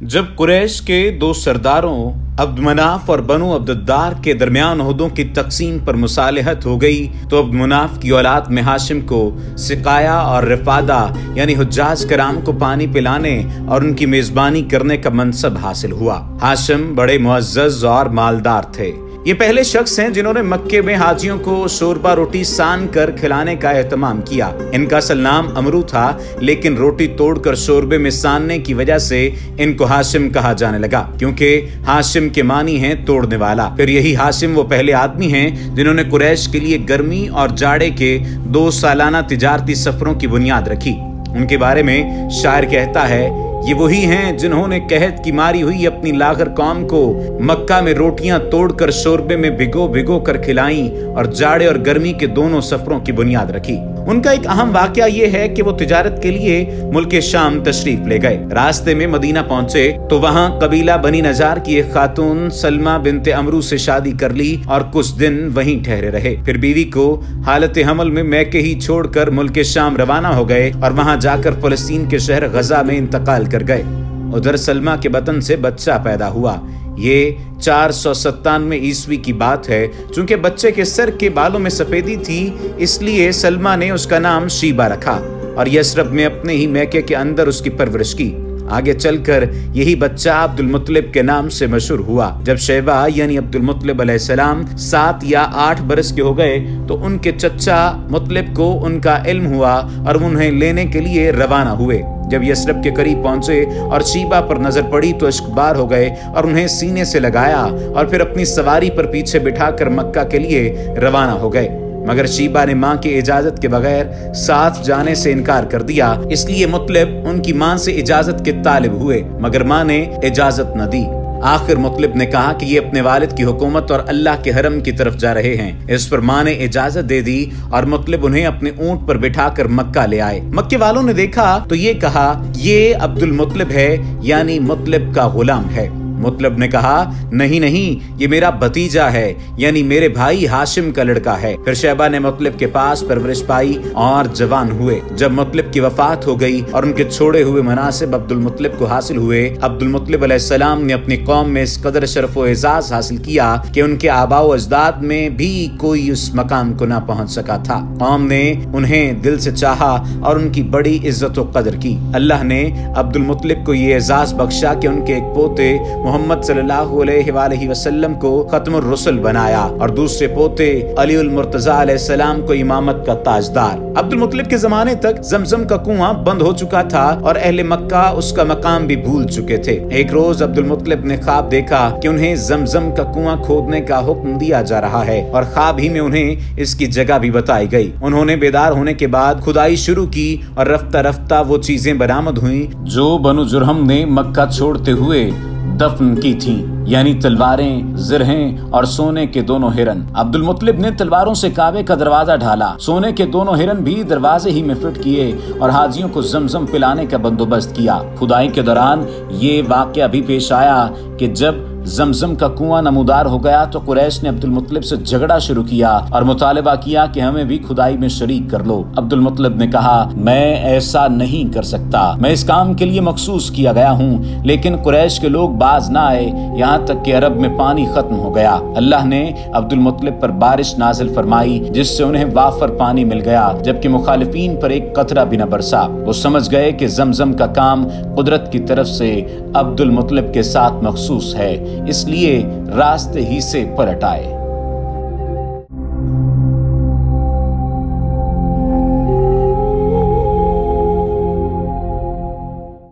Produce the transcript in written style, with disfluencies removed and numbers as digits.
जब कुरैश के दो सरदारों अब्द मनाफ और बनु अब्दुद्दार के दरमियान ओहदों की तकसीम पर मुसालहत हो गई तो अब्द मनाफ की औलाद में हाशिम को सिकाया और रिफादा यानी हुज्जाज कराम को पानी पिलाने और उनकी मेजबानी करने का मनसब हासिल हुआ। हाशिम बड़े मुअज़्ज़ज़ और मालदार थे। ये पहले शख्स हैं जिन्होंने मक्के में हाजियों को शोरबा रोटी सान कर खिलाने का एहतमाम किया। इनका असल नाम अमरू था, लेकिन रोटी तोड़कर शोरबे में सानने की वजह से इनको हाशिम कहा जाने लगा, क्योंकि हाशिम के मानी हैं तोड़ने वाला। फिर यही हाशिम वो पहले आदमी हैं जिन्होंने कुरैश के लिए गर्मी और जाड़े के 2 सालाना तिजारती सफरों की बुनियाद रखी। उनके बारे में शायर कहता है, ये वही हैं जिन्होंने कहत की मारी हुई अपनी लागर कौम को मक्का में रोटियां तोड़कर शोरबे में भिगो भिगो कर खिलाई और जाड़े और गर्मी के दोनों सफरों की बुनियाद रखी। उनका एक अहम वाकया ये है कि वो तिजारत के लिए मुल्क शाम तशरीफ ले गए। रास्ते में मदीना पहुंचे तो वहां कबीला बनी नजार की एक खातून सलमा बिनते अमरू से शादी कर ली और कुछ दिन वहीं ठहरे रहे। फिर बीवी को हालत हमल में मैके ही छोड़कर मुल्क शाम रवाना हो गए और वहां जाकर फलस्तीन के शहर गजा में इंतकाल कर गए। उधर सलमा के बतन से बच्चा पैदा हुआ। ये 497 ईस्वी की बात है। चूंकि बच्चे के सर के बालों में सफेदी थी, इसलिए सलमा ने उसका नाम शीबा रखा और यसरब में अपने ही मैके के अंदर उसकी परवरिश की। आगे चलकर यही बच्चा अब्दुल मुत्तलिब के नाम से मशहूर हुआ। जब शैबा यानी अब्दुल मुत्तलिब अलैहिस्सलाम 7 या 8 बरस के हो गए तो उनके चचा मुत्तलिब को उनका इल्म हुआ और उन्हें लेने के लिए रवाना हुए। जब यसरब के करीब पहुंचे और शीबा पर नजर पड़ी तो इश्कबार हो गए और उन्हें सीने से लगाया और फिर अपनी सवारी पर पीछे बिठाकर मक्का के लिए रवाना हो गए। मगर शीबा ने मां की इजाजत के बगैर साथ जाने से इनकार कर दिया, इसलिए मुत्तलिब उनकी मां से इजाजत के तालिब हुए, मगर मां ने इजाजत न दी। आखिर मुत्तलिब ने कहा कि ये अपने वालिद की हुकूमत और अल्लाह के हरम की तरफ जा रहे हैं। इस पर मां ने इजाजत दे दी और मुत्तलिब उन्हें अपने ऊंट पर बिठाकर मक्का ले आए। मक्के वालों ने देखा तो ये कहा, ये अब्दुल मुत्तलिब है यानी मुत्तलिब का गुलाम है। मुत्तलिब ने कहा, नहीं नहीं, ये मेरा भतीजा है यानी मेरे भाई हाशिम का लड़का है। फिर शैबा ने मुत्तलिब के पास परवरिश पाई और जवान हुए। जब मुत्तलिब की वफात हो गई और उनके छोड़े हुए मनासिब अब्दुल मुत्तलिब को हासिल हुए, अब्दुल मुत्तलिब अलैहिस्सलाम ने अपनी कौम में इस कदर शरफ व एजाज हासिल किया कि उनके आबाओ अजदाद में भी कोई उस मकाम को ना पहुंच सका था। कौम ने उन्हें दिल से चाहा और उनकी बड़ी इज्जत व कदर की। अल्लाह ने अब्दुल मुत्तलिब को ये एजाज बख्शा कि उनके एक पोते मोहम्मद सल्लल्लाहु अलैहि वसल्लम को खत्मुर रसूल बनाया और दूसरे पोते अलीउल मुर्तजा अलैहिस्सलाम को इमामत का ताजदार। अब्दुल मुत्तलिब के जमाने तक जमजम का कुआं बंद हो चुका था और अहले मक्का उसका मकाम भी भूल चुके थे। एक रोज अब्दुल मुत्तलिब ने ख्वाब देखा कि उन्हें जमजम का कुआं खोदने का हुक्म दिया जा रहा है और ख्वाब ही में उन्हें इसकी जगह भी बताई गई। उन्होंने बेदार होने के बाद खुदाई शुरू की और रफ्ता रफ्ता वो चीजें बरामद हुई जो बनु जुरहम ने मक्का छोड़ते हुए दफन की थी, यानी तलवारें, ज़रहें और सोने के दोनों हिरन। अब्दुल मुत्तलिब ने तलवारों से काबे का दरवाजा ढाला, सोने के दोनों हिरन भी दरवाजे ही में फिट किए और हाजियों को जमजम पिलाने का बंदोबस्त किया। खुदाई के दौरान ये वाकया भी पेश आया कि जब जमजम का कुआं नमूदार हो गया तो कुरैश ने अब्दुल मुत्तलिब से झगड़ा शुरू किया और मुतालिबा किया कि हमें भी खुदाई में शरीक कर लो। अब्दुल मुत्तलिब ने कहा, मैं ऐसा नहीं कर सकता, मैं इस काम के लिए मखसूस किया गया हूँ। लेकिन कुरैश के लोग बाज ना आए, यहाँ तक कि अरब में पानी खत्म हो गया। अल्लाह ने अब्दुल मुत्तलिब पर बारिश नाजिल फरमाई जिससे उन्हें वाफर पानी मिल गया, जबकि मुखालिफीन पर एक कतरा भी न बरसा। वो समझ गए कि जमजम का काम कुदरत की तरफ से अब्दुल मुत्तलिब के साथ मखसूस है, इसलिए रास्ते ही से पलट आए।